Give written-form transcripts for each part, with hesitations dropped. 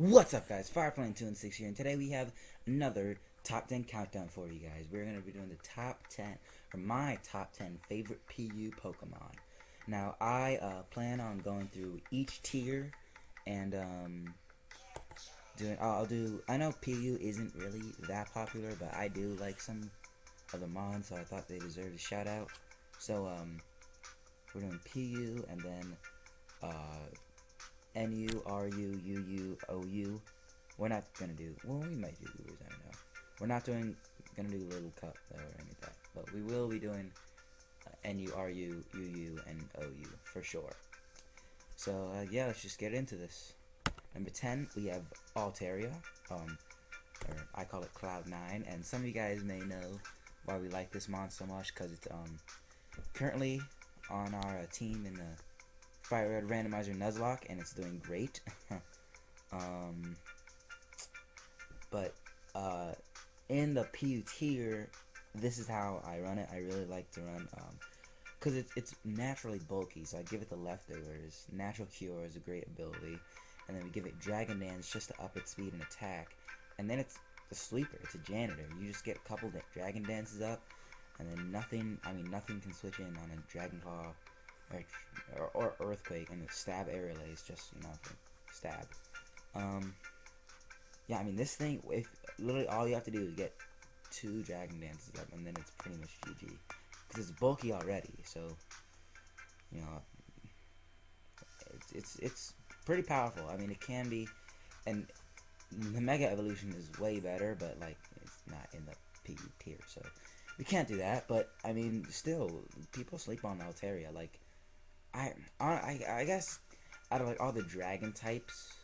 What's up, guys? Fireflame216 here, and today we have another top 10 countdown for you guys. We're going to be doing the top 10, or my top 10 favorite PU Pokemon. Now, I plan on going through each tier and I know PU isn't really that popular, but I do like some of the mons, so I thought they deserved a shout out. So, we're doing PU and then NU, RU, UU, OU. We're not gonna do, well, we might do Ubers, I don't know. We're not gonna do Little Cup though or anything like that, but we will be doing NU, RU, UU, and OU for sure. So yeah, let's just get into this. Number 10, we have Altaria, or I call it Cloud9, and some of you guys may know why we like this mon so much, because it's currently on our team in the Fire Red Randomizer Nuzlocke, and it's doing great. But in the PU tier, this is how I run it. I really like to run, because it's naturally bulky, so I give it the leftovers. Natural Cure is a great ability, and then we give it Dragon Dance just to up its speed and attack, and then it's the sleeper. It's a janitor. You just get a couple Dragon Dances up, and then nothing can switch in on a Dragon Claw or Earthquake, and the stab aerial is just, for stab. Yeah, I mean, this thing, if literally all you have to do is get 2 Dragon Dances up, and then it's pretty much GG. Because it's bulky already, so, it's pretty powerful. I mean, it can be, and the Mega Evolution is way better, but, like, it's not in the PU tier, so we can't do that. But, I mean, still, people sleep on Altaria. Like, I guess out of like all the dragon types,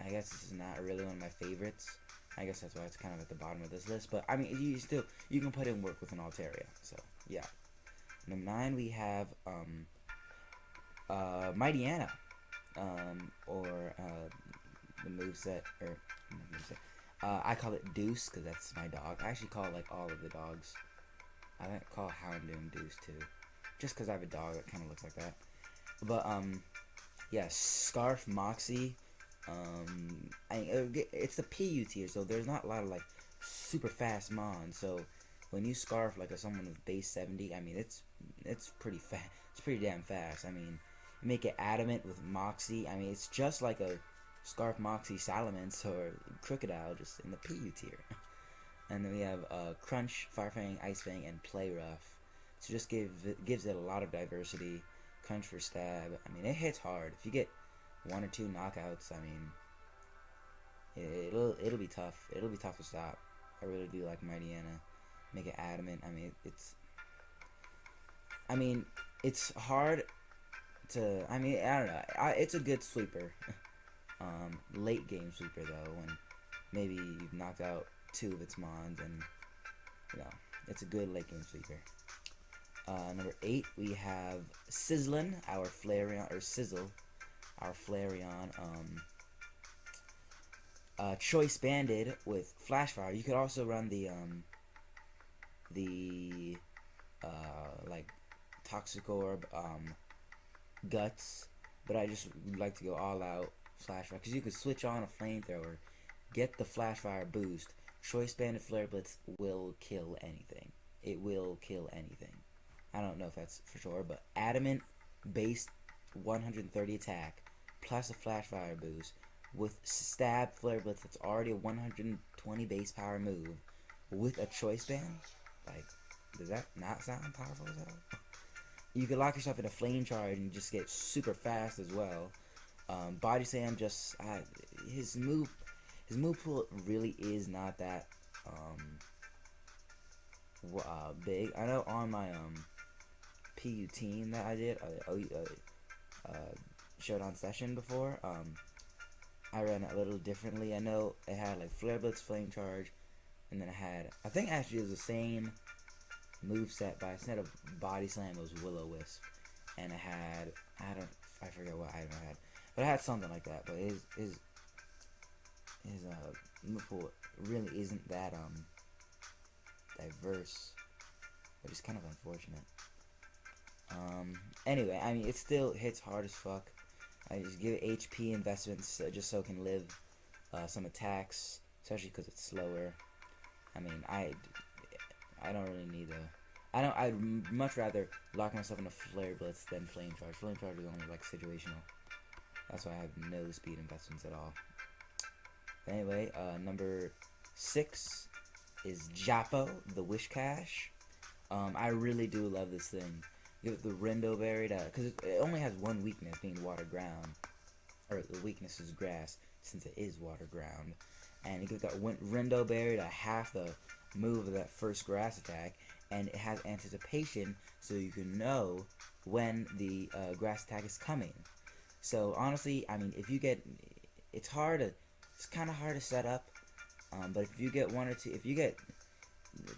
I guess this is not really one of my favorites. I guess that's why it's kind of at the bottom of this list. But I mean, you can put in work with an Altaria. So yeah. Number 9, we have Mightyena, or the moveset, or I call it Deuce because that's my dog. I actually call it like all of the dogs. I call Houndoom Deuce too, just because I have a dog that kind of looks like that. But yeah, Scarf Moxie. It's the PU tier, so there's not a lot of like super fast mons. So when you Scarf like someone with base 70, I mean it's pretty fast. It's pretty damn fast. I mean, you make it Adamant with Moxie. I mean, it's just like a Scarf Moxie Salamence or Crocodile, just in the PU tier. And then we have Crunch, Firefang, Ice Fang, and Play Rough. So just gives it a lot of diversity. Crunch for stab. I mean, it hits hard. If you get 1 or 2 knockouts, I mean, it'll be tough. It'll be tough to stop. I really do like Mightyena. Make it Adamant. I mean, it's hard to. I mean, I don't know. It's a good sweeper. Late game sweeper though, when maybe you've knocked out 2 of its mons, and it's a good late game sweeper. Number 8, we have Sizzlin, our Flareon, or Sizzle, our Flareon. Choice Banded with Flash Fire. You could also run the like Toxic Orb, Guts, but I just like to go all out Flash Fire because you could switch on a Flamethrower, get the Flash Fire boost. Choice Banded Flare Blitz will kill anything. It will kill anything. I don't know if that's for sure, but Adamant base 130 attack plus a Flash Fire boost with Stab Flare Blitz that's already a 120 base power move with a Choice Band. Like, does that not sound powerful as hell? You could lock yourself in a Flame Charge and just get super fast as well. Body Slam just his move pool really is not that big. I know on my PU team that I did showed on session before, I ran it a little differently. I know it had like Flare Blitz, Flame Charge, and then I think actually it was the same moveset, but instead of Body Slam it was Will-O-Wisp, and it had I forget what item I had, but it had something like that. But his move pool really isn't that diverse, which is kind of unfortunate. Anyway, I mean, it still hits hard as fuck. I just give it HP investments just so it can live some attacks, especially because it's slower. I mean, I don't really need a. I'd much rather lock myself in a Flare Blitz than Flame Charge. Flame Charge is only like situational. That's why I have no speed investments at all. Anyway, number 6 is Japo, the Whiscash. I really do love this thing. Give it the Rindo Berry, because it only has one weakness, being Water Ground. Or the weakness is Grass, since it is Water Ground. And you give that Rindo Berry to half the move of that first Grass attack, and it has Anticipation, so you can know when the Grass attack is coming. So honestly, I mean, if you get, it's kind of hard to set up, but if you get if you get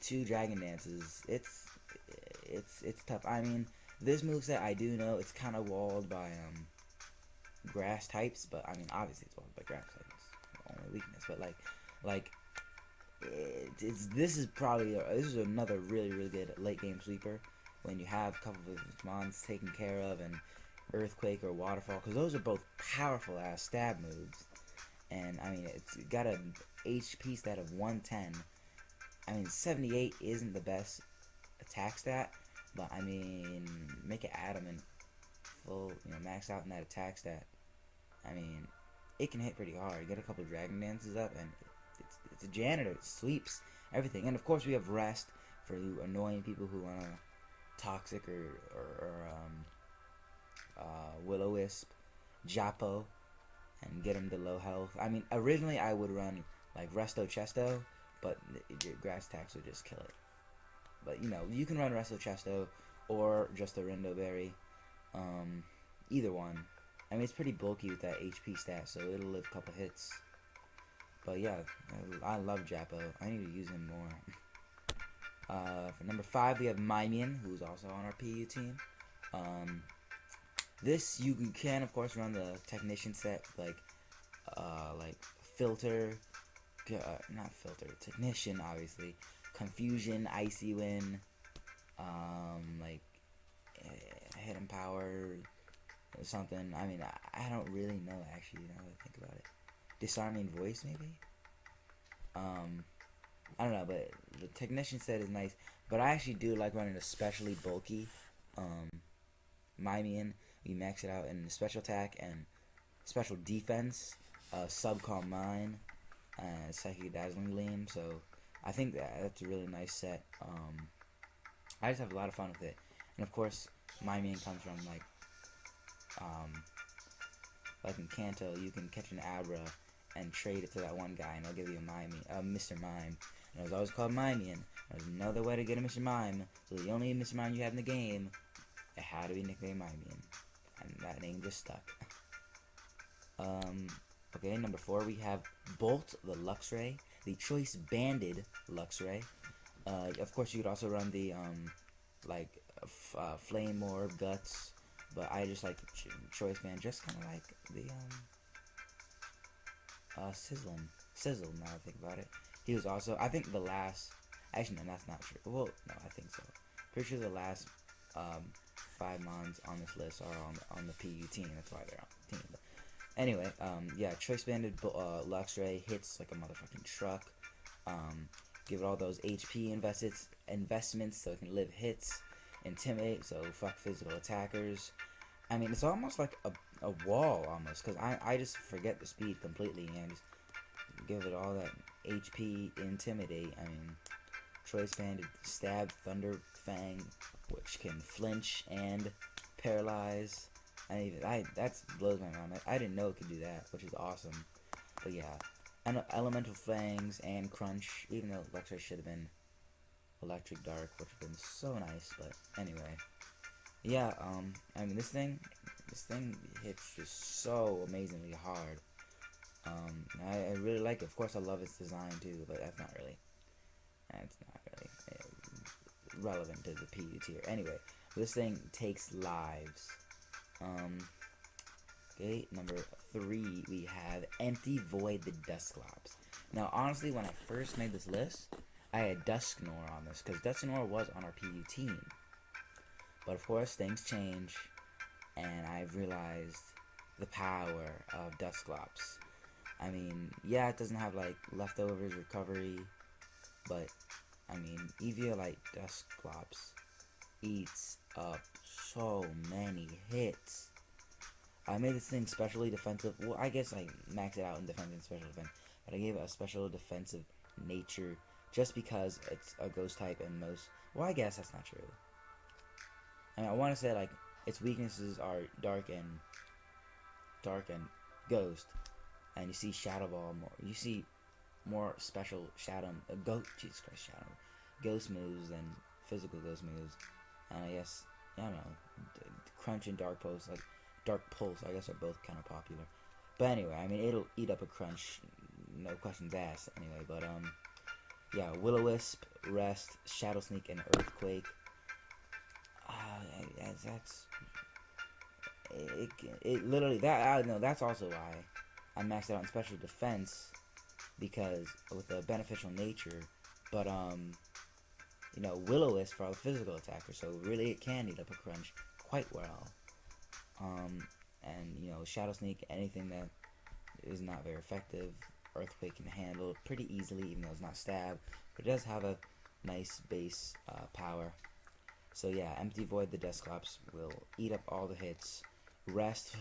2 Dragon Dances, it's tough. I mean, this moveset, I do know it's kind of walled by grass types, but I mean, obviously it's walled by grass types. It's the only weakness, but this is another really good late game sweeper when you have a couple of mons taken care of, and Earthquake or Waterfall, because those are both powerful ass stab moves. And I mean, it's got a HP stat of 110. I mean, 78 isn't the best attack stat, but I mean, make it adamant, full, max out in that attack stat. I mean, it can hit pretty hard. Get a couple Dragon Dances up, and it's a janitor. It sweeps everything. And of course, we have Rest for you annoying people who want to Toxic or Will-O-Wisp, Japo, and get him to low health. I mean, originally I would run like Resto Chesto, but your grass attacks would just kill it. But you can run Resto Chesto or just a Rindo Berry. Either one. I mean, it's pretty bulky with that HP stat, so it'll live a couple hits. But yeah, I love Japo. I need to use him more. For number 5, we have Mime, who's also on our PU team. This you can of course run the Technician set, like Filter, not Filter, Technician obviously, Confusion, Icy Wind, Hidden Power, or something. I mean, I don't really know actually. Now that I think about it, Disarming Voice maybe. I don't know, but the Technician set is nice. But I actually do like running a especially bulky Mime. You max it out in special attack and special defense, Subcalm Mine, Psychic Dazzling Gleam. So I think that's a really nice set. I just have a lot of fun with it. And of course, Mime comes from like in Kanto, you can catch an Abra and trade it to that one guy, and they'll give you a Mr. Mime. And it was always called Mime. There's another way to get a Mr. Mime. So the only Mr. Mime you have in the game, it had to be nicknamed Mime. And that name just stuck. Okay, number 4, we have Bolt, the Luxray, the Choice Banded Luxray. Of course, you could also run the Flame Orb, Guts, but I just like the Choice Band, just kind of like the Sizzle. Now I think about it, he was also, I think, the last. Actually, no, that's not true. Well, no, I think so. Pretty sure the last 5 mons on this list are on the PU team. That's why they're on the team. But anyway, yeah, Choice Banded Luxray hits like a motherfucking truck. Give it all those HP investments so it can live hits. Intimidate, so fuck physical attackers. I mean, it's almost like a wall, almost, because I just forget the speed completely and just give it all that HP. Intimidate. I mean, Choice Banded Stab, Thunder Fang, which can flinch and paralyze. That blows my mind. I didn't know it could do that, which is awesome. But yeah, and Elemental Fangs and Crunch, even though Luxray should have been Electric Dark, which would have been so nice. But anyway, yeah. I mean, this thing hits just so amazingly hard. I really like it. Of course, I love its design too, but that's not really relevant to the PU tier. Anyway, this thing takes lives. Okay, number 3, we have Empty Void, the Dusclops. Now, honestly, when I first made this list, I had Dusknoir on this, because Dusknoir was on our PU team. But of course, things change, and I've realized the power of Dusclops. I mean, yeah, it doesn't have like leftovers recovery, but I mean, Eviolite Dusclops eats up so many hits. I made this thing specially defensive. Well, I guess I maxed it out in defense and special defense, but I gave it a special defensive nature just because it's a ghost type and most. Well, I guess that's not true. I mean, I want to say like its weaknesses are dark and ghost, and you see Shadow Ball more. You see more special Jesus Christ, ghost moves than physical ghost moves. And I guess I don't know, Crunch and Dark Pulse, like Dark Pulse, I guess are both kind of popular. But anyway, I mean it'll eat up a Crunch, no questions asked. Anyway, but yeah, Will-O-Wisp, Rest, Shadow Sneak, and Earthquake. That's it. Literally that. I know that's also why I maxed it out in special defense, because with a beneficial nature. But you know, Will-O-Wisp for a physical attacker, so really it can eat up a Crunch quite well. And you know, Shadow Sneak, anything that is not very effective, Earthquake can handle pretty easily, even though it's not stab, but it does have a nice base power. So yeah, Empty Void the Dusclops will eat up all the hits, rest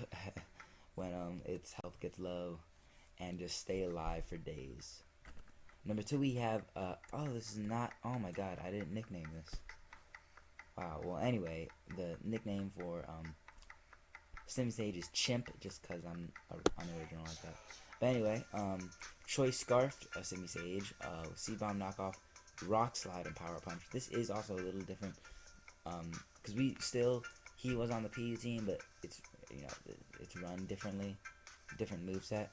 when its health gets low, and just stay alive for days. Number 2 we have, oh this is not, oh my god, I didn't nickname this. Wow, well anyway, the nickname for Simisage is Chimp, just because I'm unoriginal like that. But anyway, Choice Scarfed, a Simisage, Seed-Bomb knockoff, Rock Slide, and Power Punch. This is also a little different, because he was on the PU team, but it's, you know, it's run differently, different moveset,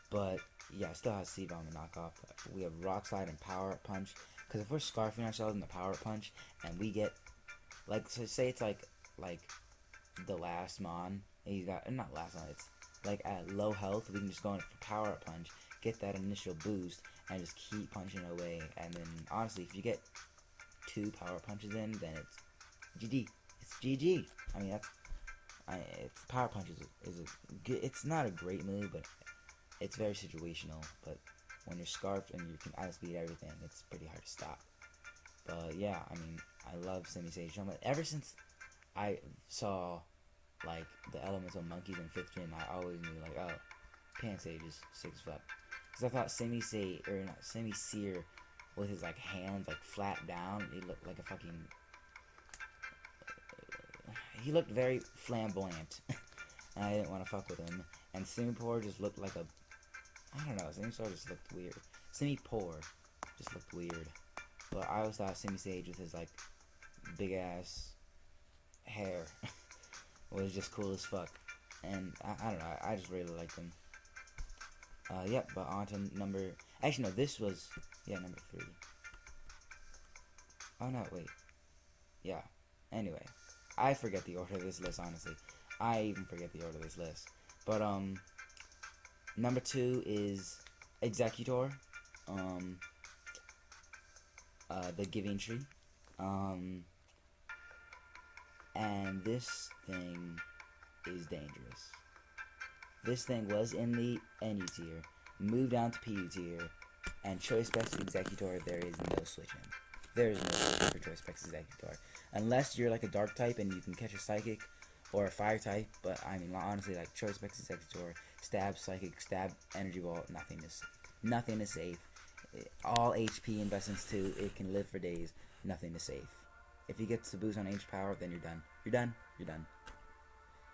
but yeah, still has Seed-Bomb and knockoff. We have Rock Slide and Power Punch, because if we're scarfing ourselves in the Power Punch, and we get, like, so say it's like the last Mon, and he's got, not last Mon, it's like at low health, we can just go in for Power Punch, get that initial boost, and just keep punching away. And then honestly, if you get 2 Power Punches in, then it's GG. It's GG. I mean, it's Power Punch is a good, it's not a great move, but it's very situational. But when you're scarfed and you can outspeed everything, it's pretty hard to stop. But yeah, I mean, I love Simisage so much. Ever since I saw like the elemental monkeys in 5th gen, I always knew like, oh, Pansage is sick as fuck. Because I thought Simisear with his like hands like flat down, he looked like a fucking, he looked very flamboyant. And I didn't want to fuck with him. And Simipour just looked like a, I don't know, Simipour just looked weird. Simipour just looked weird. But I always thought Simisage with his like big ass hair was just cool as fuck. And I don't know, I just really liked him. Yep, but on to number, actually no, this was, yeah, number 3. Oh no, wait. Yeah, anyway, I forget the order of this list, honestly. I even forget the order of this list. But, number 2 is Exeggutor, the Giving Tree, and this thing is dangerous. This thing was in the NU tier, moved down to PU tier, and Choice Specs Exeggutor, there is no switching. There is no switching for Choice Specs Exeggutor. Unless you're like a Dark type and you can catch a Psychic, or a Fire type, but I mean, honestly, like Choice Specs Exeggutor, Stab Psychic, Stab Energy Ball, nothing is safe. Nothing is safe. All HP investments too, it can live for days, nothing is safe. If he gets the boost on H power, then you're done. You're done. You're done.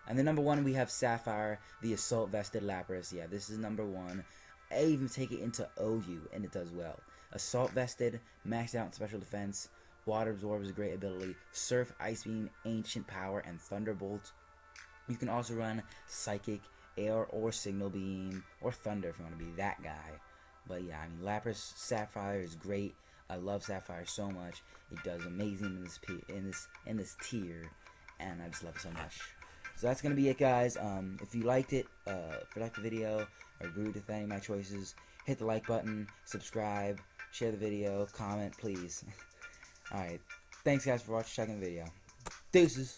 And then number 1, we have Sapphire, the Assault Vested Lapras. Yeah, this is number 1. I even take it into OU, and it does well. Assault Vested, maxed out in special defense. Water Absorb is a great ability. Surf, Ice Beam, Ancient Power, and Thunderbolt. You can also run Psychic, Air, or Signal Beam, or Thunder if you want to be that guy. But yeah, I mean, Lapras Sapphire is great. I love Sapphire so much. It does amazing in this tier, and I just love it so much. So that's gonna be it, guys. If you liked it, if you liked the video, or agreed with any of my choices, hit the like button, subscribe, share the video, comment, please. Alright, thanks guys for checking the video. Deuces!